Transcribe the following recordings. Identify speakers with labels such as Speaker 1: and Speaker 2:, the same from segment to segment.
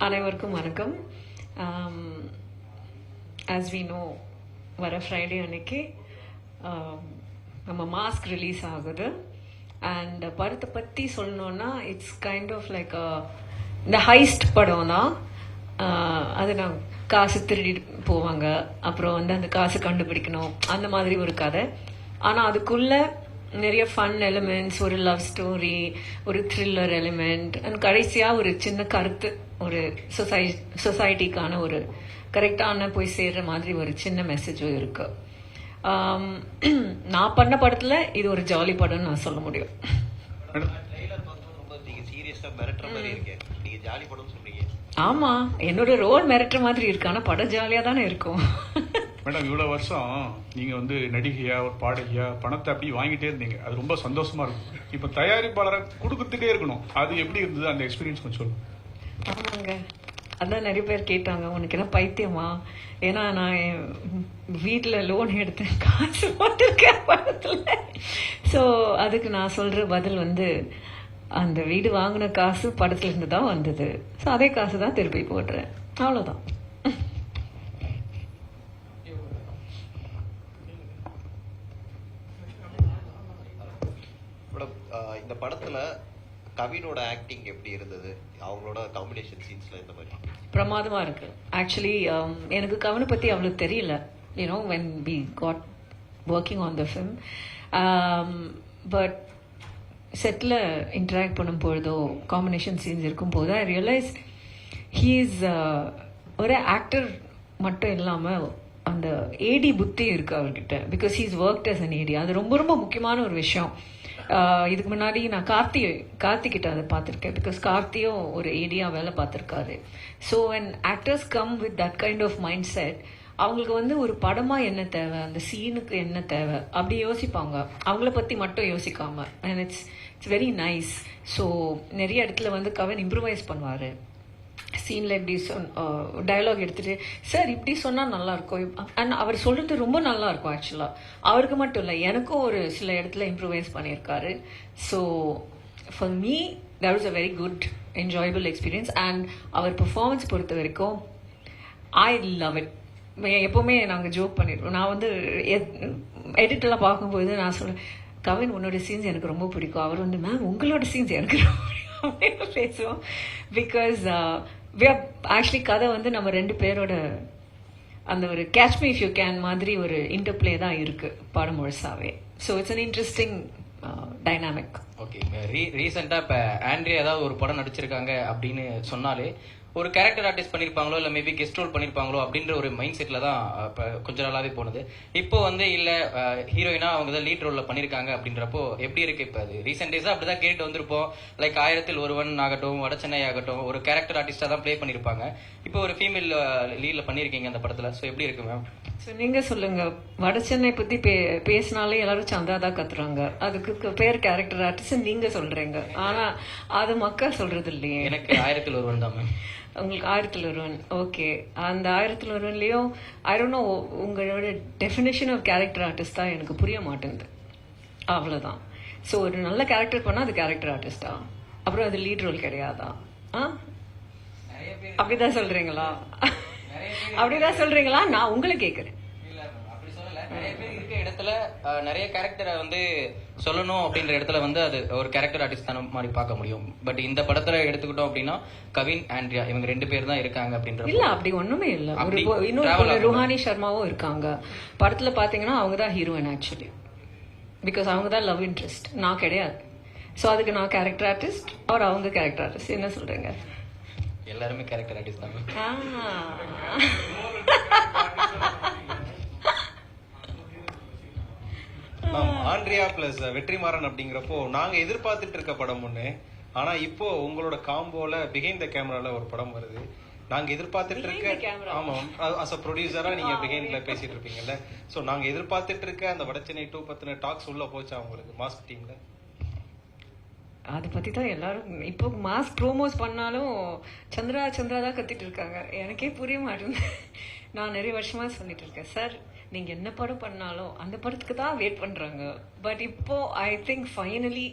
Speaker 1: அனைவருக்கும் வணக்கம். As we know, வர ஃப்ரைடே அன்னைக்கு நம்ம மாஸ்க் ரிலீஸ் ஆகுது. அண்ட் படத்தை பற்றி சொல்லணுன்னா இட்ஸ் கைண்ட் ஆஃப் லைக் இந்த ஹைஸ்ட் படம் தான். அது நான் காசு திருடிட்டு போவாங்க, அப்புறம் வந்து அந்த காசு கண்டுபிடிக்கணும், அந்த மாதிரி ஒரு கதை. ஆனால் அதுக்குள்ளே நிறைய ஃபன் எலிமெண்ட்ஸ், ஒரு லவ் ஸ்டோரி, ஒரு த்ரில்லர் எலிமெண்ட், அண்ட் கடைசியாக ஒரு சின்ன கருத்து, ஒரு சொசைட்டிக்கான ஒரு கரெக்டான போய் சேர்ற மாதிரி ஒரு சின்ன மெசேஜும் இருக்கு. நான் பண்ண படத்தில் இது ஒரு ஜாலி படம்னு நான் சொல்ல முடியும். ஆமா, என்னோட ரோல் மிரட்டுற மாதிரி இருக்கு, ஆனா படம் ஜாலியா தானே இருக்கும்.
Speaker 2: மேடம், இவ்வளவு வருஷம் நீங்க வந்து நடிகையா, ஒரு பாடகியா பணத்தை அப்படி வாங்கிட்டே இருந்தீங்க, அது ரொம்ப சந்தோஷமா இருக்கும். இப்ப தயாரிப்பாளரை கொடுத்துட்டே இருக்கணும், அது எப்படி இருந்தது அந்த எக்ஸ்பீரியன்ஸ் கொஞ்சம் சொல்லுங்க.
Speaker 1: ஆமாங்க, அதான் நிறைய பேர் கேட்டாங்க, உனக்கு என்ன பைத்தியமா? ஏன்னா நான் வீட்டில் லோன் எடுத்தேன், காசு போட்டிருக்கேன் படத்துல. ஸோ அதுக்கு நான் சொல்ற பதில் வந்து, அந்த வீடு வாங்கின காசு படத்துல இருந்து தான் வந்தது. ஸோ அதே காசு தான் திருப்பி போடுறேன், அவ்வளோதான்.
Speaker 3: இந்த படத்துல கவினோட ஆக்டிங் எப்படி இருந்தது? அவங்களோட காம்பினேஷன் சீன்ஸ்ல இந்த மாதிரி
Speaker 1: பிரமாதமா இருக்கு. ஆக்சுவலி எனக்கு கவினை பத்தி அவ்வளவு தெரியல, you know, when we got working on the film. But செட்டில் இன்டராக்ட் பண்ணும் பொழுதோ, காம்பினேஷன் சீன்ஸ் இருக்கும் போது ஐ ரியலைஸ் ஹீ இஸ் ஒரு ஆக்டர் மட்டும் இல்லாமல் அந்த ஏடி புத்தி இருக்கு அவர்கிட்ட. Because he is worked as an AD. அது ரொம்ப ரொம்ப முக்கியமான ஒரு விஷயம். இதுக்கு முன்னாடி நான் கார்த்திகிட்ட அதை பார்த்துருக்கேன். பிகாஸ் கார்த்தியும் ஒரு ஏடியா வேலை பார்த்துருக்காரு. So when actors come with that kind of mindset, அவங்களுக்கு வந்து ஒரு படமா என்ன தேவை, அந்த சீனுக்கு என்ன தேவை அப்படி யோசிப்பாங்க, அவங்கள பத்தி மட்டும் யோசிக்காம. And it's very nice. So நிறைய இடத்துல வந்து கவின் இம்ப்ரூவைஸ் பண்ணுவாரு. சீன்ல இப்படி டயலாக் எடுத்துட்டு, சார் இப்படி சொன்னா நல்லா இருக்கும், அண்ட் அவர் சொல்றது ரொம்ப நல்லா இருக்கும். ஆக்சுவலா அவருக்கு மட்டும் இல்லை, எனக்கும் ஒரு சில இடத்துல இம்ப்ரூவைஸ் பண்ணியிருக்காரு. So for me that was a very good enjoyable experience. And அவர் பெர்ஃபார்மன்ஸ் பொறுத்த வரைக்கும் ஐ லவ் இட். எப்போவுமே நாங்கள் ஜோக் பண்ணிடுவோம். நான் வந்து எடிட்டெல்லாம் பார்க்கும்போது நான் சொல்லுவேன், கவின் உன்னோட சீன்ஸ் எனக்கு ரொம்ப பிடிக்கும். அவர் வந்து, மேம் உங்களோட சீன்ஸ் எனக்கு ரொம்ப பிடிக்கும் பேசுவோம். பிகாஸ் ஆக்சுவலி கதை வந்து நம்ம ரெண்டு பேரோட அந்த ஒரு catch me if you can மாதிரி ஒரு இன்டர்பிளே தான் இருக்கு படம் முழுசாவே. So it's an interesting dynamic.
Speaker 4: Okay, ரீசெண்டாக இப்போ ஆண்ட்ரியா ஏதாவது ஒரு படம் நடிச்சிருக்காங்க அப்படின்னு சொன்னாலே ஒரு கேரக்டர் ஆர்டிஸ்ட் பண்ணியிருப்பாங்களோ இல்லை மேபி கெஸ்ட் ரோல் பண்ணியிருப்பாங்களோ அப்படின்ற ஒரு மைண்ட் செட்டில் தான் இப்போ கொஞ்ச நாளாகவே போனது. இப்போ வந்து இல்லை ஹீரோயினா அவங்க தான் லீட் ரோலில் பண்ணியிருக்காங்க அப்படின்றப்போ எப்படி இருக்கு? இப்போ அது ரீசெண்ட் டேஸாக அப்படி தான் கேட்டு வந்திருப்போம். லைக் 1000ல் ஒருவன் ஆகட்டும், வடச்சென்னை ஆகட்டும், ஒரு கேரக்டர் ஆர்டிஸ்டாக தான் ப்ளே பண்ணியிருப்பாங்க. இப்போ ஒரு ஃபீமேல் லீடில் பண்ணியிருக்கீங்க அந்த படத்தில். ஸோ எப்படி இருக்கு மேம்?
Speaker 1: ஸோ நீங்க சொல்லுங்க. வடச்சென்னை பத்தி பேசினாலே எல்லாரும் சந்தா தான் கத்துறாங்க. அதுக்கு பேர் கேரக்டர் ஆர்டிஸ்ட் நீங்க சொல்றீங்க, ஆனா அது மக்கள் சொல்றது இல்லையே.
Speaker 4: எனக்கு 1000ல் ஒருவன் தான் மேம்.
Speaker 1: உங்களுக்கு 1000ல் ஒருவன். ஓகே, அந்த 1000ல் ஒருவன்லயும் ஐ டோன்ட் நோ, உங்களோட டெஃபினேஷன் ஆஃப் கேரக்டர் ஆர்டிஸ்ட் தான் எனக்கு புரிய மாட்டேங்குது, அவ்வளவுதான். ஸோ ஒரு நல்ல கேரக்டர் பண்ணா அது கேரக்டர் ஆர்டிஸ்டா, அப்புறம் அது லீட் ரோல் கிடையாதா? அப்படிதான் சொல்றீங்களா? அப்படிதான் சொல்றீங்களா? நான் உங்களை கேட்கிறேன்.
Speaker 4: நிறைய பேர் இருக்க இடத்துல நிறைய கேரக்டரை வந்து சொல்லணும் அப்படின்ற இடத்துல வந்து அது ஒரு கேரக்டர் ஆர்டிஸ்ட் தான மாதிரி பார்க்க முடியும். பட் இந்த படத்துல எடுத்துக்கிட்டோம் அப்படின்னா கவின், ஆண்ட்ரியா இவங்க 2 பேர் தான் இருக்காங்க அப்படின்ற.
Speaker 1: இல்ல, அப்படி ஒண்ணுமே இல்ல. இன்னொரு ருஹானி சர்மாவும் இருக்காங்க படத்துல. பாத்தீங்கன்னா அவங்க தான் ஹீரோயின் ஆக்சுவலி. பிகாஸ் அவங்க தான் லவ் இன்ட்ரெஸ்ட், நான் கிடையாது. ஸோ அதுக்கு நான் கேரக்டர் ஆர்டிஸ்ட், அவர் அவங்க கேரக்டர் ஆர்டிஸ்ட். என்ன சொல்றீங்க?
Speaker 4: எல்லாருமே கேரக்டர் ஆர்டிஸ்ட் தான்.
Speaker 3: ஆண்ட்ரியா பிளஸ் வெற்றிமாறன் அப்படிங்கிறப்போ நாங்க எதிர்பார்த்துட்டு இருக்க படம் ஒண்ணு, ஆனா இப்போ உங்களோட காம்போல பிஹைண்ட் த கேமரால ஒரு படம் வருது. நாங்க எதிர்பார்த்துட்டு இருக்க, ஆமா, அஸ் அ ப்ரொடியூசரா நீங்க பிஹைண்ட்ல பேசிட்டு இருப்பீங்கல்ல. சோ நாங்க எதிர்பார்த்துட்டு இருக்க அந்த வடச்சென்னை 2 பத்தின டாக்ஸ் உள்ள போச்சா உங்களுக்கு மாஸ்க் டீம்ல?
Speaker 1: அதை பத்தி தான் எல்லாரும் இப்போ மாஸ்க் ப்ரோமோஸ் பண்ணாலும் சந்திரா தான் கத்திட்டு இருக்காங்க. எனக்கே புரிய மாட்டேங்குது. நான் நிறைய வருஷமா சொல்லிட்டு இருக்கேன், சார் நீங்க என்ன படம் பண்ணாலும் அந்த படத்துக்கு தான் வெயிட் பண்றாங்க. பட் இப்போ ஐ திங்க் ஃபைனலி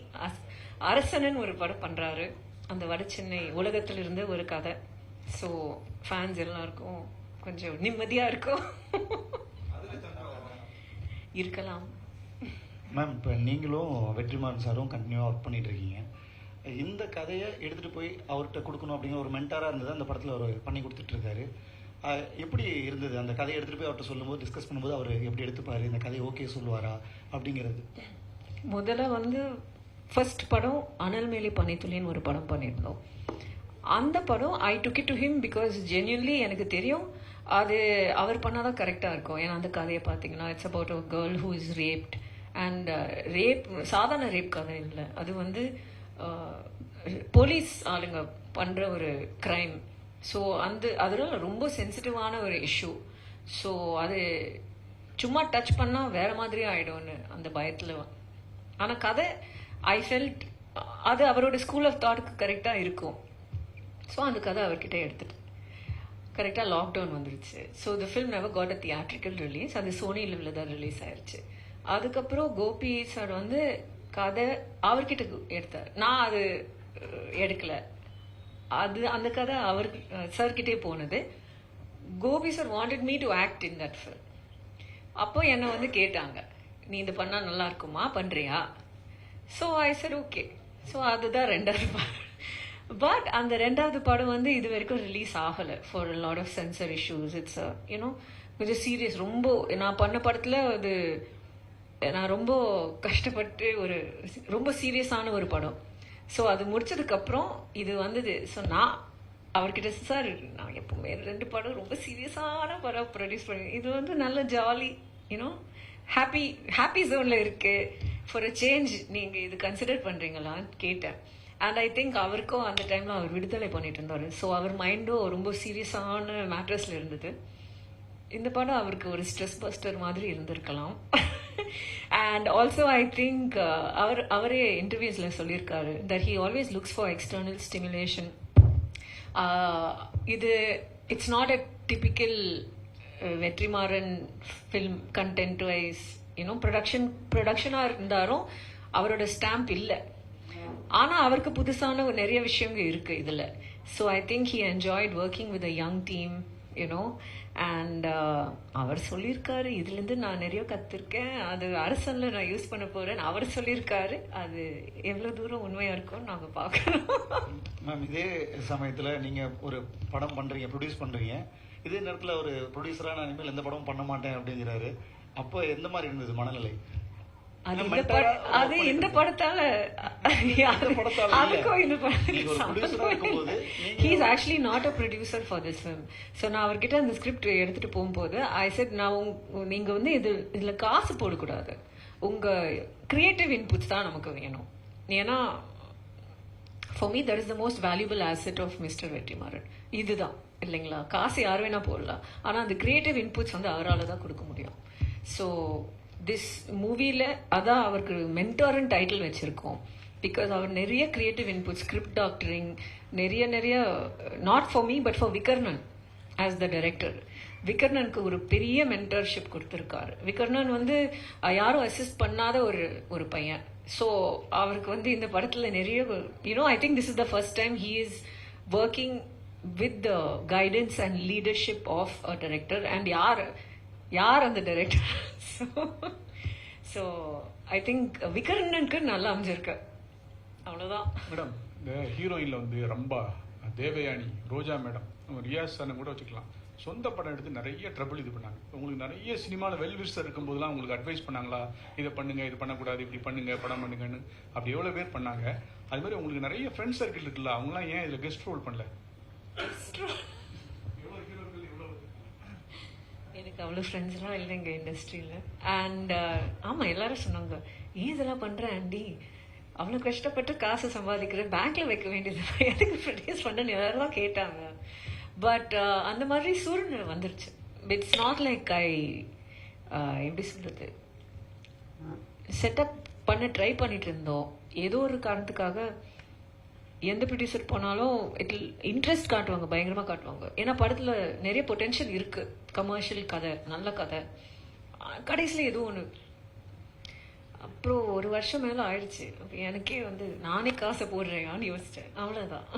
Speaker 1: அரசனன் ஒரு படம் பண்றாரு. அந்த வடச்சென்னை உலகத்திலிருந்து ஒரு கதை. ஸோ ஃபேன்ஸ் எல்லாருக்கும் கொஞ்சம் நிம்மதியாக இருக்கும். இருக்கலாம்.
Speaker 5: மேம், இப்போ நீங்களும் வெற்றிமாறன் சாரும் கண்டினியூவாக ஒர்க் பண்ணிட்டு இருக்கீங்க. இந்த கதையை எடுத்துகிட்டு போய் அவர்கிட்ட கொடுக்கணும் அப்படிங்கிற ஒரு மென்டாராக இருந்தது அந்த படத்தில் அவர் பண்ணி கொடுத்துட்ருக்காரு. எப்படி இருந்தது அந்த கதையை எடுத்துகிட்டு போய் அவர்கிட்ட சொல்லும்போது, டிஸ்கஸ் பண்ணும்போது அவர் எப்படி எடுத்துப்பார், இந்த கதையை ஓகே சொல்லுவாரா அப்படிங்கிறது?
Speaker 1: முதல்ல வந்து ஃபர்ஸ்ட் படம் அனல் மேலே பனித்துளின்னு ஒரு படம் பண்ணியிருந்தோம். அந்த படம் I took it to him because genuinely எனக்கு தெரியும் அது அவர் பண்ணாதான் கரெக்டாக இருக்கும். ஏன்னா அந்த கதையை பார்த்தீங்கன்னா it's about a girl who is raped and rape சாதாரண ரேப் கதை இல்லை, அது வந்து போலீஸ் ஆளுங்க பண்ணுற ஒரு க்ரைம். ஸோ அதெல்லாம் ரொம்ப சென்சிட்டிவான ஒரு இஷ்யூ. ஸோ அது சும்மா டச் பண்ணால் வேற மாதிரி ஆகிடும்னு அந்த பயத்தில். ஆனால் கதை ஐ ஃபெல்ட் அது அவரோட ஸ்கூல் ஆஃப் தாட்க்கு கரெக்டாக இருக்கும். ஸோ அந்த கதை அவர்கிட்ட எடுத்துட்டு கரெக்டாக லாக்டவுன் வந்துருச்சு. So the film never got a theatrical release. அது சோனி லிவ்ல தான் ரிலீஸ் ஆயிடுச்சு. அதுக்கப்புறம் கோபி சார் வந்து கதை அவர்கிட்ட எடுத்தார், நான் அது எடுக்கல. அந்த கதை அவர் சார்கிட்டே போனது. Gopi sir wanted me to act in that film. அப்போ என்னை வந்து கேட்டாங்க, நீ இது பண்ணா நல்லா இருக்குமா, பண்றியா? So I sir okay. So அதுதான் ரெண்டாவது படம். பட் அந்த ரெண்டாவது படம் வந்து இது வரைக்கும் ரிலீஸ் ஆகலை for a lot of censor issues. It's you know கொஞ்சம் சீரியஸ். ரொம்ப நான் பண்ண படத்தில் அது நான் ரொம்ப கஷ்டப்பட்டு ரொம்ப சீரியஸான ஒரு படம். ஸோ அது முடிச்சதுக்கப்புறம் இது வந்தது. ஸோ நான் அவர்கிட்ட சார் நான் எப்பவுமே 2 படம் ரொம்ப சீரியஸான படம் ப்ரொடியூஸ் பண்ணி, இது வந்து நல்ல ஜாலி யூனோ ஹாப்பி ஜோனில் இருக்கு, ஃபார் அ சேஞ்ச் நீங்கள் இது கன்சிடர் பண்ணுறீங்களான்னு கேட்டேன். அண்ட் ஐ திங்க் அவருக்கும் அந்த டைமில் அவர் விடுதலை பண்ணிட்டு இருந்தார். ஸோ அவர் மைண்டும் ரொம்ப சீரியஸான மேட்டர்ஸில் இருந்தது. இந்த படம் அவருக்கு ஒரு ஸ்ட்ரெஸ் பஸ்டர் மாதிரி இருந்திருக்கலாம். அண்ட் ஆல்சோ ஐ திங்க் அவரே இன்டர்வியூஸில் சொல்லியிருக்காரு that he always looks for external stimulation. இது it's not a typical Vetrimaaran film content wise you know ப்ரொடக்ஷனாக இருந்தாலும் அவரோட ஸ்டாம்ப் இல்லை. ஆனால் அவருக்கு புதுசான நிறைய விஷயங்கள் இருக்குது இதில். So I think he enjoyed working with a young team you know. And அவர் சொல்லியிருக்காரு இதுலேருந்து நான் நிறைய கற்றுருக்கேன், அது அரசனில் நான் யூஸ் பண்ண போகிறேன்னு அவர் சொல்லியிருக்காரு. அது எவ்வளோ தூரம் உண்மையாக இருக்கும்னு நாங்கள் பார்க்கணும்.
Speaker 5: மேம், இதே சமயத்தில் நீங்கள் ஒரு படம் பண்ணுறீங்க, ப்ரொடியூஸ் பண்ணுறீங்க. இதே நேரத்தில் ஒரு ப்ரொடியூசராக நான் இனிமேல் எந்த படமும் பண்ண மாட்டேன் அப்படிங்கிறாரு. அப்போ எந்த மாதிரி இருந்தது மனநிலை?
Speaker 1: அது இந்த படத்தால அதுக்கும் இந்த he is actually not a producer for this film. So நான் அவர்கிட்ட அந்த ஸ்கிரிப்ட் எடுத்துட்டு போகும்போது I said நீங்க வந்து இதுல காசு போடக்கூடாது, உங்க கிரியேட்டிவ் இன்புட்ஸ் தான் நமக்கு வேணும். ஏன்னா for me that is the most valuable asset of Mr. Vetrimaaran. இதுதான் இல்லைங்களா, காசு யார் வேணா போடலாம், ஆனா அந்த கிரியேட்டிவ் இன்புட்ஸ் வந்து அவரால் தான் கொடுக்க முடியும். ஸோ திஸ் மூவியில் அதான் அவருக்கு மென்டார்னு டைட்டில் வச்சுருக்கோம். பிகாஸ் அவர் நிறைய கிரியேட்டிவ் இன்புட், ஸ்கிரிப்ட் டாக்டரிங், நிறைய not for me but for Vikarnan as the director. விகர்ணனுக்கு ஒரு பெரிய மென்டர்ஷிப் கொடுத்துருக்காரு. விகர்ணன் வந்து யாரும் அசிஸ்ட் பண்ணாத ஒரு பையன். ஸோ அவருக்கு வந்து இந்த படத்தில் நிறைய you know I think this is the first time he is working with the guidance and leadership of a director. And யார் அந்த டைரக்டர்? ஸோ ஐ திங்க் விகர்ணனுக்கு நல்லா அமைஞ்சிருக்கு. அவ்வளோதான்
Speaker 2: மேடம். இந்த ஹீரோயினில் வந்து ரம்பா, தேவயானி, ரோஜா மேடம், ரியாஸ் சார்னு கூட வச்சுக்கலாம். சொந்த படம் எடுத்து நிறைய ட்ரபிள் இது பண்ணாங்க. உங்களுக்கு நிறைய சினிமாவில் வெல்விஷர் இருக்கும்போதெல்லாம் உங்களுக்கு அட்வைஸ் பண்ணாங்களா, இதை பண்ணுங்க, இது பண்ணக்கூடாது, இப்படி பண்ணுங்க, படம் பண்ணுங்கன்னு? அப்படி எவ்வளோ பேர் பண்ணாங்க? அது மாதிரி உங்களுக்கு நிறைய ஃப்ரெண்ட்ஸ் சர்க்கிள் இருக்குல்ல, அவங்களாம் ஏன் இதில் கெஸ்ட் ரோல் பண்ணல?
Speaker 1: எனக்கு அவ்வளோ ஃப்ரெண்ட்ஸ்லாம் இல்லைங்க இண்டஸ்ட்ரியில். அண்ட் ஆமாம், எல்லாரும் சொன்னாங்க ஏன் இதெல்லாம் பண்ணுறேன் ஆண்டி, அவ்வளோ கஷ்டப்பட்டு காசு சம்பாதிக்கிறேன், பேங்க்ல வைக்க வேண்டியது எதுக்கு ப்ரொடியூஸ் பண்ணேன்னு எல்லாரும் கேட்டாங்க. பட் அந்த மாதிரி சூழ்நிலை வந்துருச்சு. இட்ஸ் நாட் லைக் எப்படி சொல்றது, செட்டப் பண்ண ட்ரை பண்ணிட்டு இருந்தோம். ஏதோ ஒரு காரணத்துக்காக எந்த ப்ரொடியூசர் போனாலும் இன்ட்ரெஸ்ட் காட்டுவாங்க, பயங்கரமாக காட்டுவாங்க. ஏன்னா படத்தில் நிறைய பொட்டென்ஷியல் இருக்கு, கமர்ஷியல் கதை, நல்ல கதை. கடைசியில் ஏதோ ஒன்று. அப்புறம் 1 வருஷம் மேலே ஆயிடுச்சு. எனக்கே வந்து நானே காசை போடுறேன்னு யோசிச்சேன். அவ்வளோதான்.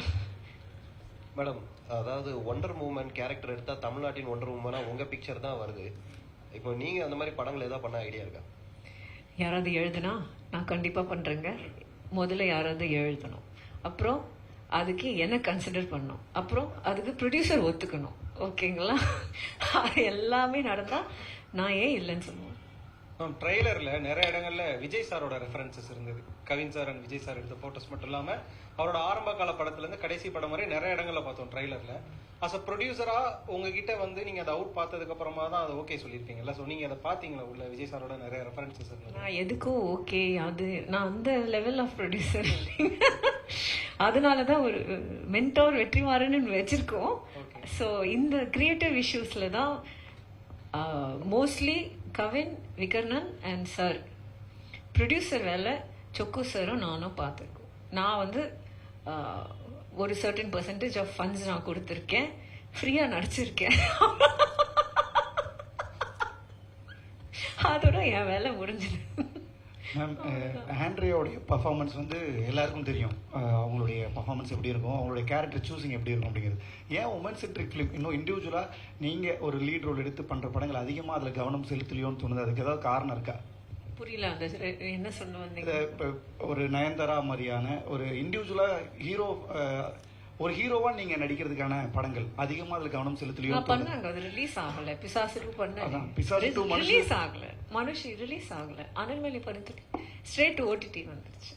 Speaker 6: மேடம், அதாவது ஒண்டர் மூமெண்ட் கேரக்டர் எடுத்தா தமிழ்நாட்டின் ஒண்டர் மூமெண்டா உங்க பிக்சர் தான் வருது. இப்போ நீங்க அந்த மாதிரி படங்கள் ஏதாவது பண்ண ஐடியா இருக்கா?
Speaker 1: யாராவது எழுதுனா நான் கண்டிப்பா பண்றேங்க. முதல்ல யாராவது எழுதணும், அப்புறம் அதுக்கு என்ன கன்சிடர் பண்ணணும், அப்புறம் அதுக்கு ப்ரொடியூசர் ஒத்துக்கணும். ஓகேங்களா? அது எல்லாமே நடந்தா நான் ஏன் இல்லைன்னு சொல்லுவேன்.
Speaker 3: ட்ரெய்லர்ல நிறைய இடங்கள்ல விஜய் சாரோட ரெஃபரன்சஸ் இருந்தது. Kavin sir and Vijay sir எடுத்த போட்டோஸ் மட்டும் இல்லாம அவரோட ஆரம்ப கால படத்துல இருந்து கடைசி படம் வரை நிறைய இடங்கள்ல பார்த்தோம் ட்ரெய்லர்ல. அஸ் அ ப்ரொடியூசரா உங்ககிட்ட வந்து நீங்க அதை அவுட் பார்த்ததுக்கு அப்புறமா தான் அதை ஓகே சொல்லியிருப்பீங்கல்ல. ஸோ நீங்க அதை பாத்தீங்களா? உள்ள விஜய் சாரோட நிறைய ரெஃபரன்சஸ் இருந்தது.
Speaker 1: நான் எதுக்கும் ஓகே, அது நான் அந்த லெவல் ஆஃப் ப்ரொடியூசர். அதனாலதான் ஒரு மென்டோர் வெற்றிமாறன் வச்சிருக்கோம். ஸோ இந்த கிரியேட்டிவ் இஷ்யூஸ்ல தான் mostly Kavin, Vikarnan and sir. Producer வேலை சொக்கு சாரும் நானும் பார்த்துருக்கோம். நான் வந்து ஒரு சர்டன் பெர்சன்டேஜ் ஆஃப் ஃபண்ட்ஸ் நான் கொடுத்துருக்கேன், ஃப்ரீயா நடிச்சிருக்கேன். அதோட என் வேலை முடிஞ்சது.
Speaker 5: மேம், ஆண்ட்ரியாவுடைய பர்ஃபார்மன்ஸ் வந்து எல்லாருக்கும் தெரியும். அவங்களுடைய பர்ஃபார்மன்ஸ் எப்படி இருக்கும், அவங்களுடைய கேரக்டர் சூஸிங் எப்படி இருக்கும் அப்படிங்கிறது. ஏன் உமன் சென்ட்ரிக் ஃபிலிம் இன்னும் இண்டிவிஜுவலாக நீங்கள் ஒரு லீட் ரோல் எடுத்து பண்ணுற படங்கள் அதிகமாக அதில் கவனம் செலுத்தலையோன்னு தோணுது. அதுக்கு ஏதாவது காரணம் இருக்கா?
Speaker 1: புரியல, அந்த என்ன சொல்ல வந்தீங்க?
Speaker 5: இப்போ ஒரு நயன்தாரா மாதிரியான ஒரு இண்டிவிஜுவலாக ஹீரோ, ஒரு ஹீரோவா நீங்க நடிக்கிறதுக்கான படங்கள் அதிகமா அதுல கவனம் செலுத்தலையோ?
Speaker 1: பண்ணாங்க, அது ரிலீஸ் ஆகல. பிசாசு 2 பண்ணாங்க,
Speaker 5: பிசாசு 2
Speaker 1: ரிலீஸ் ஆகல. மனுஷி ரிலீஸ் ஆகல. அனல்மேலி படத்துக்கு ஸ்ட்ரெயிட் ஓடிடி வந்துருச்சு.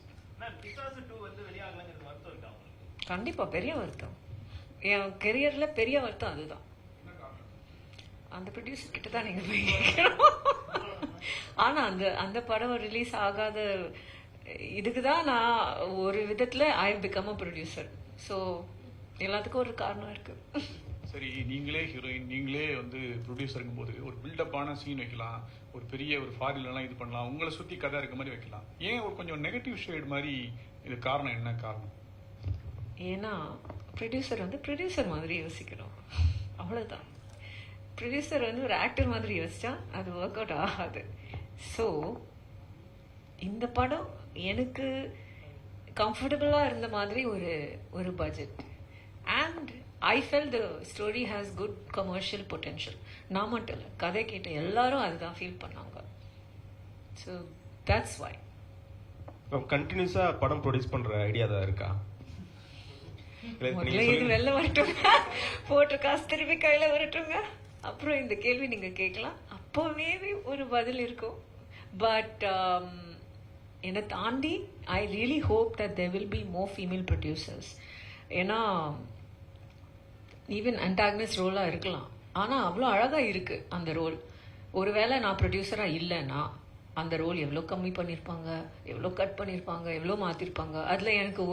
Speaker 1: கண்டிப்பா பெரிய வருத்தம், என் கெரியர்ல பெரிய வருத்தம். அதுதான் அந்த ப்ரொடியூசர் கிட்ட தான் நீங்க போய் கேட்கணும். ஆனா அந்த படம் ரிலீஸ் ஆகாத இதுக்குதான் நான் ஒரு விதத்துல I become a producer. So எல்லாத்துக்கும் ஒரு காரணம் இருக்கு.
Speaker 2: சரி, நீங்களே ஹீரோயின், நீங்களே வந்து ப்ரொடியூசருங்கும் போது ஒரு பில்டப்பான சீன் வைக்கலாம், ஒரு பெரிய ஒரு ஃபாரின்லாம் இது பண்ணலாம், உங்களை சுற்றி கதை இருக்க மாதிரி வைக்கலாம். ஏன் ஒரு கொஞ்சம் நெகட்டிவ் ஷேட் மாதிரி? இது காரணம் என்ன காரணம்?
Speaker 1: ஏன்னா ப்ரொடியூசர் வந்து ப்ரொடியூசர் மாதிரி யோசிக்கணும், அவ்வளோதான். ப்ரொடியூசர் வந்து ஒரு ஆக்டர் மாதிரி யோசிச்சா அது ஒர்க் அவுட் ஆகாது. ஸோ இந்த படம் எனக்கு கம்ஃபர்டபுளா இருந்த மாதிரி ஒரு budget, and I felt the story has good commercial potential. நான் மட்டும் இல்லை, கதை கேட்ட எல்லாரும் அதுதான் ஃபீல் பண்ணாங்க. So that's why.
Speaker 7: கண்டினியூஸா படம் ப்ரொடியூஸ் பண்ற ஐடியா தான் இருக்கா?
Speaker 1: முதல்ல இது வெளில வரட்டுங்க, போட்டு காசு திருப்பி கையில வரட்டுங்க, அப்புறம் இந்த கேள்வி நீங்க கேட்கலாம். அப்போவே ஒரு பதில் இருக்கும். பட் என்னை தாண்டி I really hope that there will be more female producers. ஏன்னா ஈவன் அன்டாகனிஸ்ட் ரோலாக இருக்கலாம், ஆனால் அவ்வளோ அழகாக இருக்கு அந்த ரோல். ஒருவேளை நான் ப்ரொடியூசராக இல்லைன்னா அந்த ரோல் எவ்வளோ கம்மி பண்ணியிருப்பாங்க, எவ்வளோ கட் பண்ணியிருப்பாங்க, எவ்வளோ மாற்றிருப்பாங்க. அதில் எனக்கு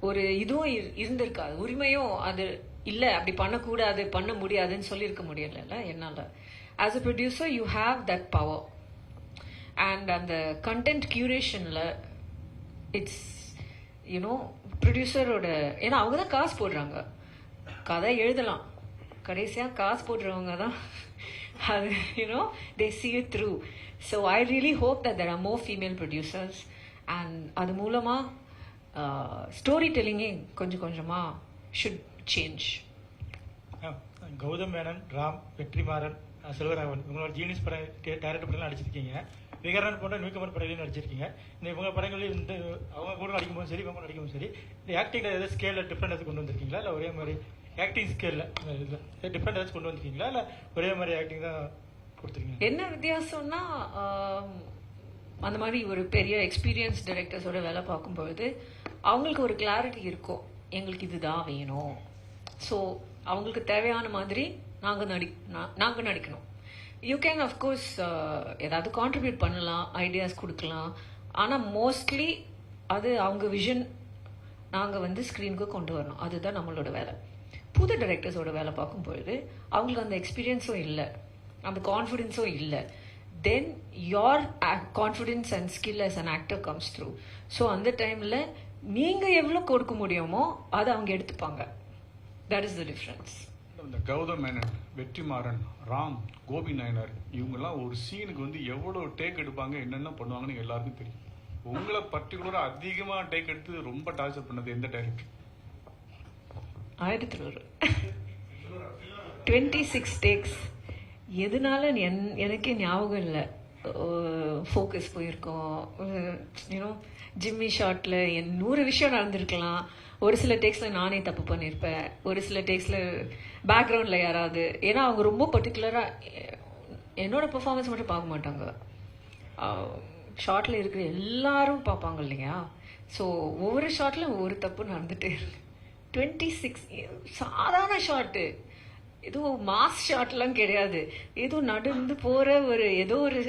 Speaker 1: ஒரு இதுவும் இருந்திருக்காது, உரிமையும் அது இல்லை, அப்படி பண்ணக்கூடாது, பண்ண முடியாதுன்னு சொல்லியிருக்க முடியல என்னால். As a producer you have that power. And அந்த கண்டென்ட் கியூரேஷனில் இட்ஸ் யூனோ ப்ரொடியூசரோட, ஏன்னா அவங்க தான் காசு போடுறாங்க. கதை எழுதலாம், கடைசியாக காசு போடுறவங்க தான் அது you know they see it through. So I really hope that there are more female producers, and அது மூலமாக ஸ்டோரி டெல்லிங்கே கொஞ்சம் கொஞ்சமாக should change.
Speaker 8: கௌதம் மேனன், ராம், வெற்றிமாறன், செல்வராகவன், இவங்களோட ஜீனியஸ் படம் டைரக்டர் படம் நடிச்சிருக்கீங்க. விகரன் போன்ற நியூக்கமர் படங்களையும் நடிச்சிருக்கீங்க. இவங்க படங்களையும் இந்த அவங்க கூட நடிக்கும்போது சரி, இவங்க நடிக்கும்போது சரி, இந்த ஆக்டிங்ல ஏதாவது ஸ்கேலில் டிஃப்ரெண்ட் ஏதாவது கொண்டு வந்திருக்கீங்களா? இல்லை ஒரே மாதிரி ஆக்டிங் ஸ்கேலில் டிஃப்ரெண்ட் ஏதாச்சும் கொண்டு வந்திருக்கீங்களா? இல்லை ஒரே மாதிரி ஆக்டிங் தான் கொடுத்துருக்கீங்க?
Speaker 1: என்ன வித்தியாசம்னா, அந்த மாதிரி ஒரு பெரிய எக்ஸ்பீரியன்ஸ் டைரக்டர்ஸோட வேலை பார்க்கும்பொழுது அவங்களுக்கு ஒரு கிளாரிட்டி இருக்கும், எங்களுக்கு இதுதான் வேணும். ஸோ அவங்களுக்கு தேவையான மாதிரி நாங்கள் நடிக்கணும். யூ கேன் அஃப்கோர்ஸ் ஏதாவது கான்ட்ரிபியூட் பண்ணலாம், ஐடியாஸ் கொடுக்கலாம், ஆனால் மோஸ்ட்லி அது அவங்க விஷன் நாங்கள் வந்து ஸ்க்ரீனுக்கு கொண்டு வரணும். அதுதான் நம்மளோட வேலை. புது டைரக்டர்ஸோட வேலை பார்க்கும்பொழுது அவங்களுக்கு அந்த எக்ஸ்பீரியன்ஸும் இல்லை, அந்த கான்ஃபிடென்ஸும் இல்லை. Then your confidence and skill as an actor comes through. So அந்த டைமில் நீங்கள் எவ்வளோ கொடுக்க முடியுமோ அதை அவங்க எடுத்துப்பாங்க. That is the difference.
Speaker 2: இந்த கௌதம் மேனன், வெற்றிமாறன், ராம், கோபி நாயனார் இவங்கெல்லாம் ஒரு சீனுக்கு வந்து எவ்வளோ டேக் எடுப்பாங்க, என்னென்ன பண்ணுவாங்கன்னு எல்லாருக்கும் தெரியும். உங்களை பர்டிகுலராக அதிகமாக டேக் எடுத்து ரொம்ப டார்ச்சர் பண்ணது எந்த டைரக்டர்?
Speaker 1: 1001 26 டேக்ஸ். எதனால எனக்கே ஞாபகம் இல்லை. ஃபோக்கஸ் போயிருக்கோம், யூனோ ஜிம்மி ஷாட்டில் 100 விஷயம் நடந்திருக்கலாம். ஒரு சில டேக்ஸில் நானே தப்பு பண்ணியிருப்பேன், ஒரு சில டேக்ஸில் பேக்ரவுண்டில் யாராவது, ஏன்னா அவங்க ரொம்ப பர்டிகுலராக என்னோட பெர்ஃபார்மன்ஸ் மட்டும் பார்க்க மாட்டாங்க, ஷார்ட்டில் இருக்கிற எல்லாரும் பார்ப்பாங்க இல்லையா. ஸோ ஒவ்வொரு ஷார்ட்லையும் ஒவ்வொரு தப்பு நடந்துகிட்டே இருக்கு. 26 சாதாரண ஷார்ட்டு, எதுவும் மாஸ் ஷாட்லாம் கிடையாது, ஏதோ நடந்து போகிற ஏதோ ஒரு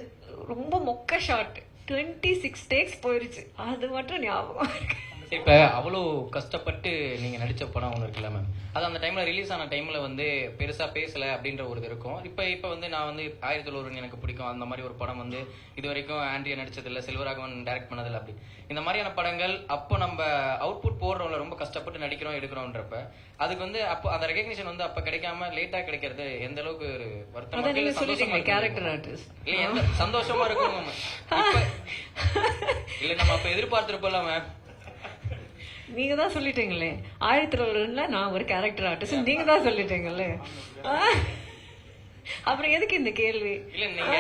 Speaker 1: ரொம்ப மொக்க ஷாட். 26 டேக்ஸ் போயிருச்சு, அது மட்டும் ஞாபகம் இருக்கு.
Speaker 4: இப்ப அவ்வளோ கஷ்டப்பட்டு நீங்க நடிச்ச படம் ஒன்று இருக்குல்ல மேம், அது அந்த டைம்ல ரிலீஸ் ஆன டைம்ல வந்து பெருசா பேசல அப்படின்ற ஒரு இது இருக்கும். இப்ப வந்து நான் வந்து 1001 எனக்கு பிடிக்கும், அந்த மாதிரி ஒரு படம் வந்து இது வரைக்கும் ஆண்ட்ரியா நடிச்சதில்ல, செல்வராகவன் டைரக்ட் பண்ணதில்லை. அப்படி இந்த மாதிரியான படங்கள் அப்போ நம்ம அவுட்புட் போடுறோம்ல, ரொம்ப கஷ்டப்பட்டு நடிக்கிறோம் எடுக்கிறோம்ன்றப்ப அதுக்கு வந்து அப்போ அந்த ரெகக்னிஷன் வந்து அப்ப கிடைக்காம லேட்டா கிடைக்கிறது எந்த அளவுக்கு ஒரு வருத்தம்,
Speaker 1: கேரக்டர் ஆர்டிஸ்ட்
Speaker 4: இல்ல எந்த சந்தோஷமா இருக்கும் இல்ல நம்ம அப்ப எதிர்பார்த்திருப்போம்ல மேம்.
Speaker 1: நீங்க தான் சொல்லிட்டீங்களே 1001 நான் ஒரு கேரக்டர் ஆர்டிஸ்ட், நீங்க தான் சொல்லிட்டீங்களே, அப்புறம் எதுக்கு இந்த கேள்வி?
Speaker 4: இல்ல நீங்க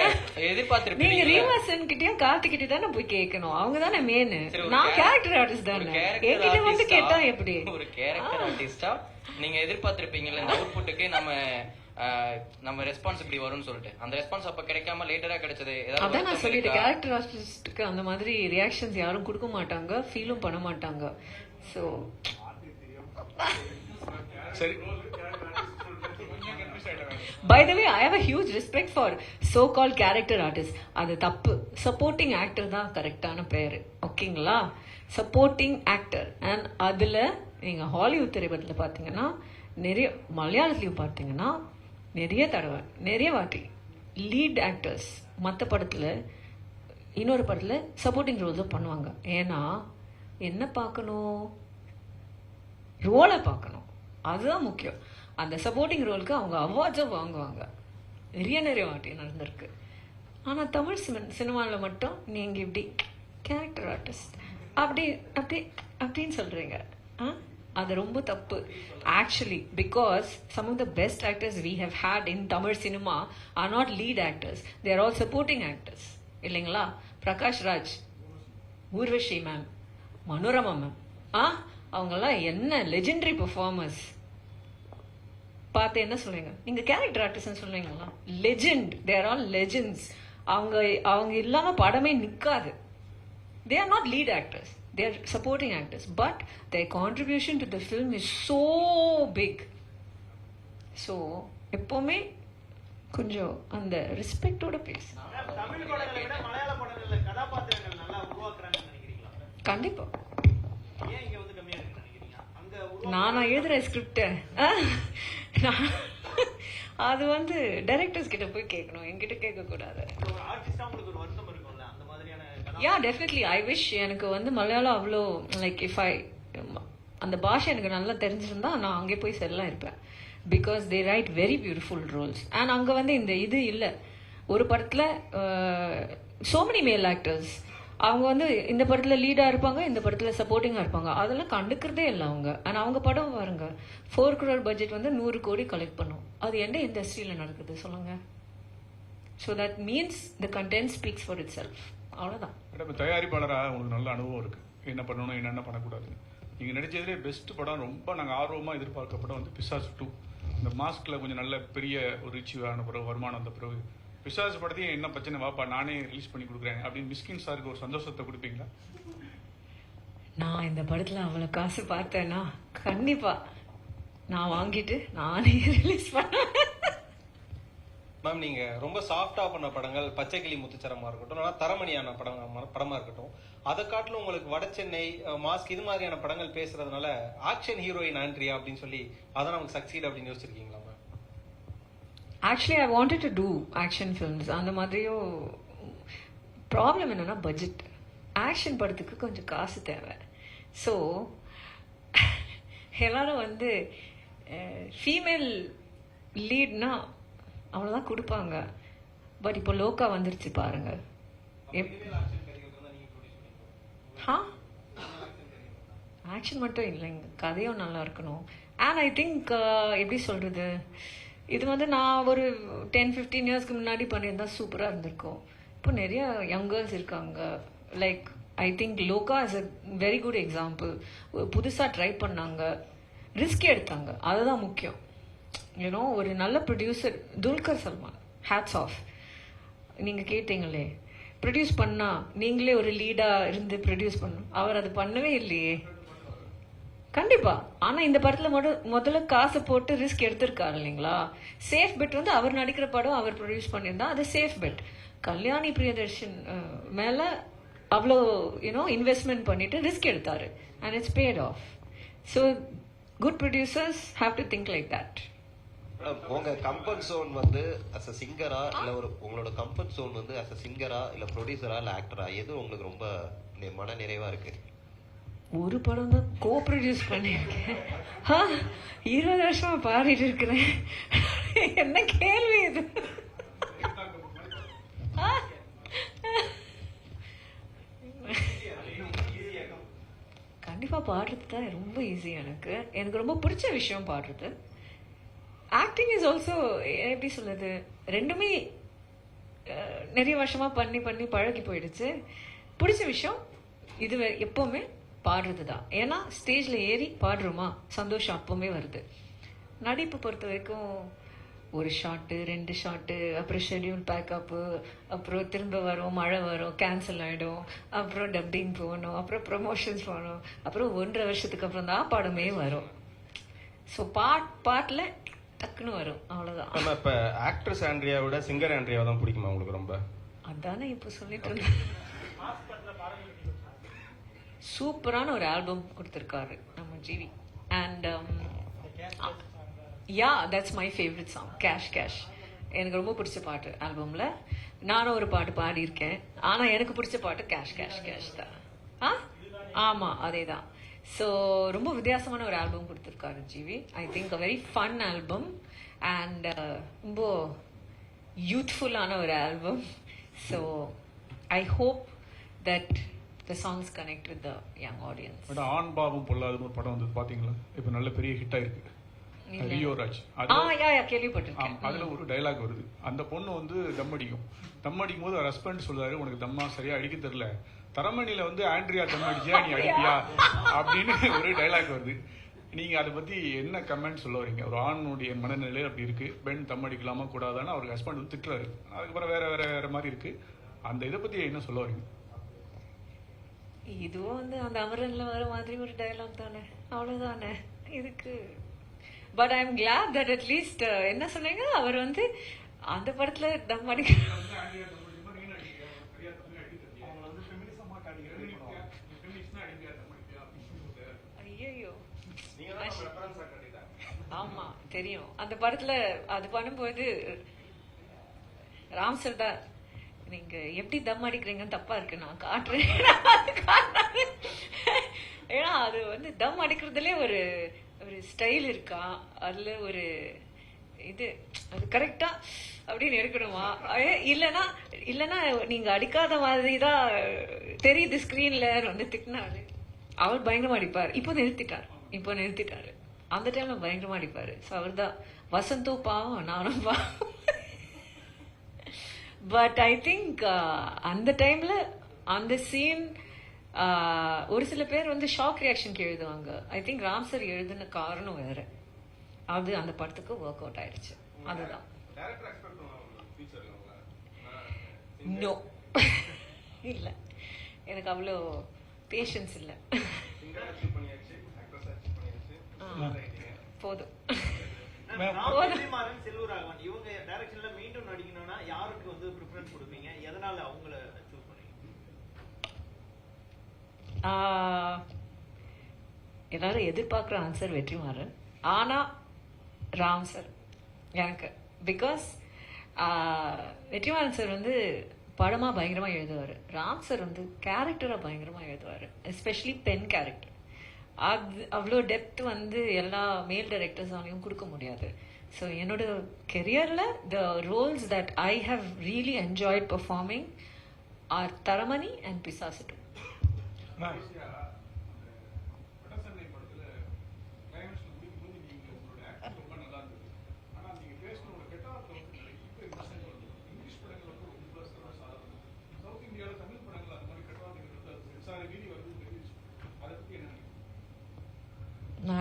Speaker 4: எதிர்பார்த்திருப்பீங்க,
Speaker 1: நீங்க ரீவாசன் கிட்டயும் கார்த்திகிட்ட தானே போய் கேட்கணும், அவங்க தானே மெயின். நான் கேரக்டர் ஆர்டிஸ்ட் தானே, என்கிட்ட வந்து கேட்டா எப்படி?
Speaker 4: ஒரு கேரக்டர் ஆர்டிஸ்டா நீங்க எதிர்பார்த்திருப்பீங்கல்ல இந்த அவுட்புட்டுக்கு நம்ம ரெஸ்பான்ஸ் இப்படி வரும்னு சொல்லிட்டு, அந்த ரெஸ்பான்ஸ் அப்ப கிடைக்காம லேட்டரா கிடைச்சது.
Speaker 1: அதான் நான் சொல்லிட்டேன், கேரக்டர் ஆர்டிஸ்டுக்கு அந்த மாதிரி ரியாக்ஷன்ஸ் யாரும் கொடுக்க மாட்டாங்க, ஃபீலும் பண்ண மாட்டாங்க. ஸோ
Speaker 2: சரி.
Speaker 1: By the way, I have a huge respect for so-called character artists. அது தப்பு. சப்போர்ட்டிங் ஆக்டர் தான் கரெக்டான பேரு, ஓகேங்களா? Supporting actor. அண்ட் அதுல நீங்க ஹாலிவுட் திரைப்படத்தில் பார்த்தீங்கன்னா, நிறைய மலையாளத்துலையும் பார்த்தீங்கன்னா நிறைய தடவை நிறைய வாட்டி லீட் ஆக்டர்ஸ் மற்ற படத்தில் இன்னொரு படத்தில் சப்போர்ட்டிங் ரோல்ஸும் பண்ணுவாங்க. ஏன்னா என்ன பார்க்கணும்? ரோலை பார்க்கணும், அதுதான் முக்கியம். அந்த சப்போர்ட்டிங் ரோலுக்கு அவங்க அவார்ட்ஸும் வாங்குவாங்க, நிறைய வாட்டி நடந்திருக்கு. ஆனால் தமிழ் சினிமாவில் மட்டும் நீங்கள் இப்படி கேரக்டர் ஆர்டிஸ்ட் அப்படின்னு சொல்கிறீங்க. அது ரொம்ப தப்பு actually. Because some of the best actors we have had in Tamil cinema are not lead actors, they are all supporting actors, இல்லைங்களா? பிரகாஷ் ராஜ், ஊர்வஷி மேம், மனோரமா மேம், அவங்கெல்லாம் என்ன லெஜெண்டரி பெர்ஃபார்மர்ஸ். பார்த்து என்ன சொல்றீங்க நீங்க? கேரக்டர் ஆர்டிஸ்ட் சொல்றீங்களா? Legend, they're all legends. அவங்க இல்லாம படமே நிக்காது. They are not lead actors, they are supporting actors, but their contribution to the film is so big. So எப்பவுமே கொஞ்சம் அந்த ரெஸ்பெக்டோட பேசு. கண்டிப்பா. நானா எழுதுற ஸ்கிரிப்ட அது வந்து டைரக்டர்ஸ் கிட்ட போய் கேட்கணும், என்கிட்ட கேட்க கூடாது. யா டெஃபினெட்லி ஐ விஷ் எனக்கு வந்து மலையாளம் அவ்வளோ லைக் இஃப் ஐ அந்த பாஷை எனக்கு நல்லா தெரிஞ்சிருந்தா நான் அங்கே போய் செல்லாம் இருப்பேன். Because they write very beautiful roles. And அங்கே வந்து இந்த இது இல்லை. ஒரு படத்தில் சோ மெனி மேல் ஆக்டர்ஸ், அவங்க வந்து இந்த படத்தில் லீடாக இருப்பாங்க, இந்த படத்தில் சப்போர்ட்டிங்காக இருப்பாங்க, அதெல்லாம் கண்டுக்கிறதே இல்லை அவங்க. ஆனால் அவங்க படம் பாருங்க, 4 crore பட்ஜெட் வந்து 100 கோடி கலெக்ட் பண்ணும். அது எந்த இண்டஸ்ட்ரியில் நடக்குது சொல்லுங்க? So that means the content speaks for it self. அவ்வளோதான்.
Speaker 2: இப்போ தயாரிப்பாளராக உங்களுக்கு நல்ல அனுபவம் இருக்குது, என்ன பண்ணணும் என்னென்ன பண்ணக்கூடாதுன்னு. நீங்கள் நடித்ததுலேயே பெஸ்ட் படம், ரொம்ப நாங்கள் ஆர்வமாக எதிர்பார்க்க படம் வந்து பிசாசு 2. இந்த மாஸ்கில் கொஞ்சம் நல்ல பெரிய ஒரு ரிச்சிவான பிறகு வருமானம் வந்த பிறகு பிசாசு படத்தையும் என்ன பிரச்சனை வாப்பா நானே ரிலீஸ் பண்ணி கொடுக்குறேன் அப்படின்னு மிஸ்கின் சாருக்கு ஒரு சந்தோஷத்தை கொடுப்பீங்களா?
Speaker 1: நான் இந்த படத்தில் அவ்வளோ காசு பார்த்தேன்னா கண்டிப்பா நான் வாங்கிட்டு நானே ரிலீஸ் பண்ணேன்.
Speaker 3: மேம், நீங்க ரொம்ப சாஃப்டா பண்ண படங்கள் பச்சைக்கிளி முத்துச்சரமா இருக்கட்டும், தரமணியான படமா இருக்கட்டும், அதை காட்டிலும் உங்களுக்கு வட சென்னை, மாஸ்க் இது மாதிரியான படங்கள் பேசுறதுனால ஆக்ஷன் ஹீரோயின் ஆண்ட்ரியா அப்படின்னு சொல்லி அதான் நமக்கு சக்சீட் அப்படின்னு யோசிச்சிருக்கீங்களா ma'am?
Speaker 1: Actually I wanted to do action films. அந்த மாதிரியோ ப்ராப்ளம் என்னன்னா பட்ஜெட். ஆக்ஷன் படத்துக்கு கொஞ்சம் காசு தேவை. ஸோ எல்லாரும் வந்து ஃபீமேல் லீட்னா அவ்வளோதான் கொடுப்பாங்க. பட் இப்போ லோக்கா வந்துருச்சு பாருங்க. ஆக்ஷன் மட்டும் இல்லைங்க, கதையும் நல்லா இருக்கணும், அண்ட் ஐ திங்க் எப்படி சொல்கிறது, இது வந்து நான் ஒரு 10-15 இயர்ஸ்க்கு முன்னாடி பண்ணியிருந்தா சூப்பராக இருந்திருக்கும். இப்போ நிறைய யங் கேர்ள்ஸ் இருக்காங்க. Like I think Lokah is a very good example. புதுசாக ட்ரை பண்ணாங்க, ரிஸ்க் எடுத்தாங்க, அதுதான் முக்கியம். யூனோ ஒரு நல்ல producer Dulquer Salmaan, hats off. நீங்கள் கேட்டீங்களே, ப்ரொடியூஸ் பண்ணா நீங்களே ஒரு லீடாக இருந்து ப்ரொடியூஸ் பண்ணணும், அவர் அது பண்ணவே இல்லையே. கண்டிப்பா. ஆனா இந்த படத்துல முதல்ல காசு போட்டு ரிஸ்க் எடுத்திருக்காரு இல்லைங்களா. சேஃப் பெட் வந்து அவர் நடிக்கிற படம் அவர் ப்ரொடியூஸ் பண்ணியிருந்தா அது சேஃப் பெட். கல்யாணி பிரியதர்ஷன் மேல அவ்வளோ யூனோ இன்வெஸ்ட்மெண்ட் பண்ணிட்டு ரிஸ்க் எடுத்தாரு and it's paid off. So good producers have to think like that.
Speaker 6: உங்க கம்ஃபர்ட் ஜோன் வந்து அஸ் அ சிங்கரா இல்ல உங்களோட கம்ஃபர்ட் ஜோன் வந்து அஸ் அ சிங்கரா இல்ல ப்ரொடியூசரா இல்ல ஆக்டரா, எது உங்களுக்கு ரொம்ப மன நிறைவா இருக்கு?
Speaker 1: ஒரு படம் தான் கோ ப்ரொடியூஸ் பண்ணியிருக்கேன். 20 வருஷமா பாடிட்டு இருக்கிறேன். என்ன கேள்வி இது? கண்டிப்பா பாடுறது தான் ரொம்ப ஈஸி. எனக்கு ரொம்ப பிடிச்ச விஷயம் பாடுறது. ஆக்டிங் இஸ் ஆல்சோ எப்படி சொல்றது, ரெண்டுமே நிறைய வருஷமா பண்ணி பண்ணி பழகி போயிடுச்சு. பிடிச்ச விஷயம் இது எப்பவுமே பாடுறது தான். ஏன்னா ஸ்டேஜ்ல ஏறி பாடுறோமா, சந்தோஷம் அப்பவுமே வருது. நடிப்பு பொறுத்த வரைக்கும் ஒரு ஷாட்டு 2 ஷாட்டு, அப்புறம் ஷெட்யூல் பேக்கப்பு, அப்புறம் திரும்ப வரும், மழை வரும், கேன்சல் ஆகிடும், அப்புறம் டப்பிங் போகணும், அப்புறம் ப்ரொமோஷன்ஸ் போகணும், அப்புறம் 1.5 வருஷத்துக்கு அப்புறம் தான் படமே வரும். ஸோ பாட்டில் டக்குன்னு வரும், அவ்வளோதான்.
Speaker 7: நம்ம இப்போ ஆக்ட்ரஸ் ஆண்ட்ரியாவோட சிங்கர் ஆண்ட்ரியாவை தான் பிடிக்குமா உங்களுக்கு ரொம்ப?
Speaker 1: அதானே இப்போ சொல்லிட்டு இருந்தேன். சூப்பரான ஒரு ஆல்பம் கொடுத்துருக்காரு நம்ம GV. And yeah, that's my favourite song, cash cash. எனக்கு ரொம்ப பிடிச்ச பாட்டு ஆல்பம்ல. நானும் ஒரு பாட்டு பாடியிருக்கேன், ஆனா எனக்கு பிடிச்ச பாட்டு கேஷ் கேஷ் கேஷ் தான். ஆமா, அதே தான். ஸோ ரொம்ப வித்தியாசமான ஒரு ஆல்பம் கொடுத்துருக்காரு GV. I think a very fun album and ரொம்ப யூத்ஃபுல்லான ஒரு album. So I hope that the songs connect with the young audience.
Speaker 2: But ஆண் பாவம் பொல்லாதுன்னு ஒரு படம் வந்து பாத்தீங்களா, இப்போ நல்ல பெரிய ஹிட் ஆயிருக்கு. ரியோ ராஜ்,
Speaker 1: கேள்விப்பட்டிருக்கேன்.
Speaker 2: அதுல ஒரு டயலாக் வருது, அந்த பொண்ணு வந்து தம் அடிக்கும் போது ஹஸ்பண்ட் சொல்றாரு, உனக்கு தம்மா சரியா அடிக்க தெரியல, தரமணியில வந்து ஆண்ட்ரியா தம் அடிச்சியா நீ அடிப்பியா அப்படின்னு ஒரு டயலாக் வருது. நீங்க அதை பத்தி என்ன கமெண்ட் சொல்ல வரீங்க? ஒரு ஆணுடைய மனநிலை அப்படி இருக்கு, பெண் தம் அடிக்கலாமா கூடாதான்னு அவருக்கு ஹஸ்பண்ட் வந்து திட்டுறாரு. அதுக்கப்புறம் வேற மாதிரி இருக்கு. அந்த இதை பத்தி என்ன சொல்ல வரீங்க?
Speaker 1: இதுவும் வந்து அந்த அமரன்ல வர மாதிரி ஒரு டயலாக் தானே, அவ்வளவுதானே இதுக்கு. But I am glad that at least என்ன சொன்னீங்க, அவர் வந்து அந்த படத்துல தம் அடிக்க ஐயோ. ஆமா தெரியும், அந்த படத்துல அது பண்ணும்போது ராம் சார் தான், நீங்க எப்படி தம் அடிக்கிறீங்கன்னு தப்பா இருக்கு, நான் காட்டுறேன். ஏன்னா அது வந்து தம் அடிக்கிறதுல ஒரு ஸ்டைல் இருக்கா, அதுல ஒரு இது, அது கரெக்டா அப்படின்னு இருக்கணுமா, இல்லனா நீங்க அடிக்காத மாதிரி தான் தெரியுது ஸ்கிரீன்ல வந்து திட்டினாரு. அவர் பயங்கரமா அடிப்பார், இப்போ நிறுத்திட்டாரு. அந்த டைம்ல பயங்கரமா அடிப்பாரு. ஸோ அவர் தான் வசந்தோ பாவம், நானும் பாவம். பட் ஐ திங்க் அந்த டைம்ல அந்த சீன் ஒரு சில பேர் வந்து ஷாக் ரியாக்ஷனுக்கு எழுதுவாங்க. ஐ திங்க் ராம் சார் எழுதுன காரணம் வேற, அது அந்த படத்துக்கு ஒர்க் அவுட் ஆயிடுச்சு. அதுதான். நோ இல்ல, எனக்கு அவ்வளோ பேஷன்ஸ் இல்ல. போதும்.
Speaker 9: இவங்க டைரக்ஷன்ல மீண்டும் நடிக்கணும்னா யாருக்கு வந்து பிரெஃபரன்ஸ் கொடுப்பீங்க? எதனால அவங்கள சூஸ் பண்ணீங்க?
Speaker 1: எல்லாரும் எதிர்பார்க்குற ஆன்சர் வெற்றிமாறன், ஆனா ராம் சார் எனக்கு. பிகாஸ் வெற்றிமாறன் சார் வந்து படமா பயங்கரமா எழுதுவாரு, ராம் சார் வந்து கேரக்டரா பயங்கரமா எழுதுவாரு, எஸ்பெஷலி பெண் கேரக்டர். அது அவ்வளோ டெப்த் வந்து எல்லா மேல் டைரக்டர்ஸாலையும் கொடுக்க முடியாது. ஸோ என்னோட கெரியரில் the roles that I have really enjoyed performing are Taramani and Pisasu 2.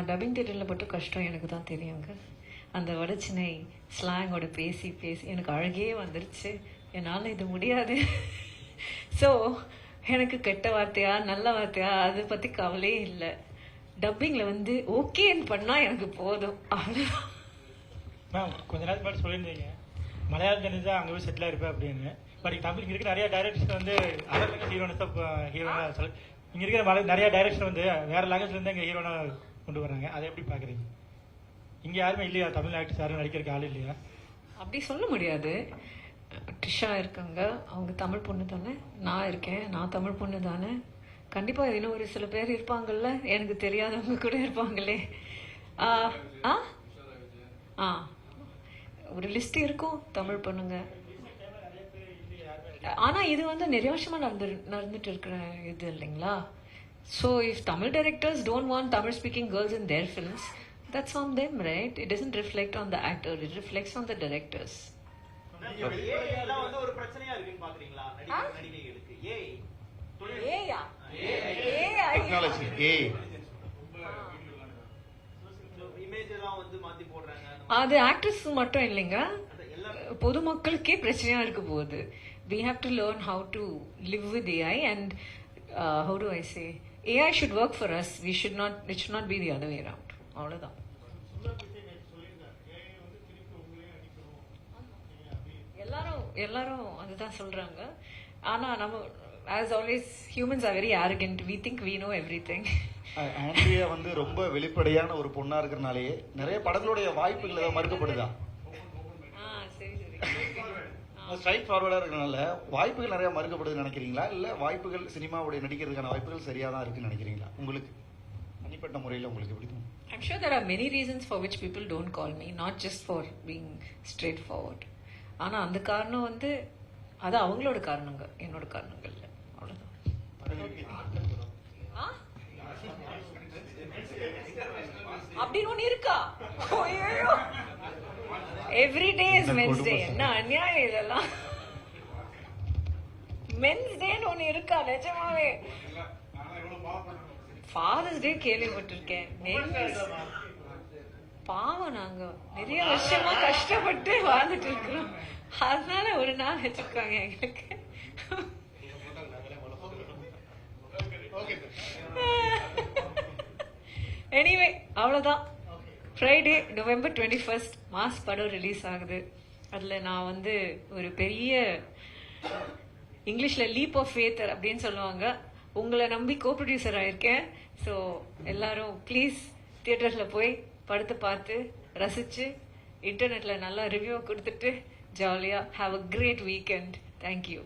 Speaker 1: நான் டப்பிங் தியேட்டரில் பட்ட கஷ்டம் எனக்கு தான் தெரியுங்க. அந்த வடச்சினை ஸ்லாங்கோட பேசி பேசி எனக்கு அழகே வந்துருச்சு. என்னால் இது முடியாது. ஸோ எனக்கு கெட்ட வார்த்தையா நல்ல வார்த்தையா அதை பற்றி கவலையே இல்லை. டப்பிங்கில் வந்து ஓகேன்னு பண்ணால் எனக்கு போதும், அவ்வளோதான்.
Speaker 8: மேம் கொஞ்ச நேரத்துக்கு முன்னாடி சொல்லியிருந்தீங்க மலையாளம் தெரிஞ்சா அங்கே போய் செட்டில் இருப்பேன் அப்படின்னு. பட் தமிழ் இங்கே இருக்கிற நிறைய டைரக்டர்ஸ் வந்து அதர் ஹீரோனஸ் ஹீரோனா சொல் இங்கே இருக்கிற நிறைய டைரக்டர் வந்து வேற லாங்குவேஜ்லேருந்து இங்கே ஹீரோனா கொண்டு வராங்க. அதை எப்படி பார்க்குறீங்க? இங்கே யாருமே இல்லையா தமிழ் ஆக்டர்ஸ் யாரும் நடிக்கிறதுக்கு ஆள் இல்லையா?
Speaker 1: அப்படி சொல்ல முடியாது. ட்ரிஷா இருக்காங்க, அவங்க தமிழ் பொண்ணு தானே. நான் இருக்கேன், நான் தமிழ் பொண்ணு தானே. கண்டிப்பாக இன்னும் ஒரு சில பேர் இருப்பாங்கல்ல, எனக்கு தெரியாதவங்க கூட இருப்பாங்களே. ஒரு லிஸ்ட் இருக்கும் தமிழ் பொண்ணுங்க. ஆனால் இது வந்து நிறைய வருஷமா நடந்துட்டு இருக்கிற இது இல்லைங்களா? So if Tamil directors don't want Tamil speaking girls in there films, that's on them, right? It doesn't reflect on the actor, it reflects on the directors.
Speaker 9: ஏஐலாம் வந்து ஒரு பிரச்சனையா இருக்குன்னு பாக்குறீங்களா நடிகைகளுக்கு?
Speaker 5: டெக்னாலஜி
Speaker 9: இமேஜ் எல்லாம் வந்து மாத்தி போடுறாங்க.
Speaker 1: அது ஆக்டர்ஸ் மட்டும் இல்லைங்க, பொதுமக்களுக்கே பிரச்சனையா இருக்க போகுது. We have to learn how to live with AI and how do I say, AI should work for us. It should not be the other way around. அவ்வளவுதான். எல்லாரும் அதுதான் சொல்றாங்க. ஆனா நம்ம as always humans are very arrogant. We think we know everything.
Speaker 5: Andrea வந்து ரொம்ப வெளிப்படையான ஒரு பொண்ணா இருக்கிறனாலேயே நிறைய படங்களுடைய வாய்ப்புகள் ஏதாவது மறுக்கப்படுதா?
Speaker 1: சரி
Speaker 5: ஸ்ட்ரைட் ஃபார்வர்டா இருக்கிறனால வாய்ப்புகள் நிறைய மறுக்கப்படுதுன்னு நினைக்கிறீங்களா, இல்ல வாய்ப்புகள் சினிமாவுடைய நடிக்கிறதுக்கான வாய்ப்புகள் சரியா தான் இருக்குன்னு நினைக்கிறீங்களா? உங்களுக்கு தனிப்பட்ட முறையில் உங்களுக்கு எப்படி தோணும்?
Speaker 1: I'm sure there are many reasons for which people don't call me, not just for being straightforward. ஆனா அந்த காரணம் வந்து அது அவங்களோட காரணங்க, என்னோட காரணங்கள் இல்லை. அவ்வளவுதான். அப்படின்னு ஒண்ணு இருக்கா? Every day is men's day. என்ன அநியாயம் இதெல்லாம்? மென்ஸ் டேன்னு ஒண்ணு இருக்கா நிஜமாவே? ஃபாதர்ஸ் டே கேள்விப்பட்டிருக்கேன். பாவம், நாங்க நிறைய வருஷமா கஷ்டப்பட்டு வாழ்ந்துட்டு இருக்கிறோம், அதனால ஒரு நாள் வச்சிருக்காங்க எங்களுக்கு. எனிவே அவ்வளவுதான். ஃப்ரைடே நவம்பர் 21 மாஸ் படம் ரிலீஸ் ஆகுது. அதுல நான் வந்து ஒரு பெரிய இங்கிலீஷ்ல லீப் ஆஃப் ஃபேத் அப்படின்னு சொல்லுவாங்க, உங்களை நம்பி கோ ப்ரொடியூசர் ஆயிருக்கேன். ஸோ எல்லாரும் ப்ளீஸ் தியேட்டர்ல போய் படத்தை பார்த்து ரசிச்சு இன்டர்நெட்ல நல்லா ரிவ்யூ கொடுத்துட்டு ஜாலியா have a great weekend. Thank you.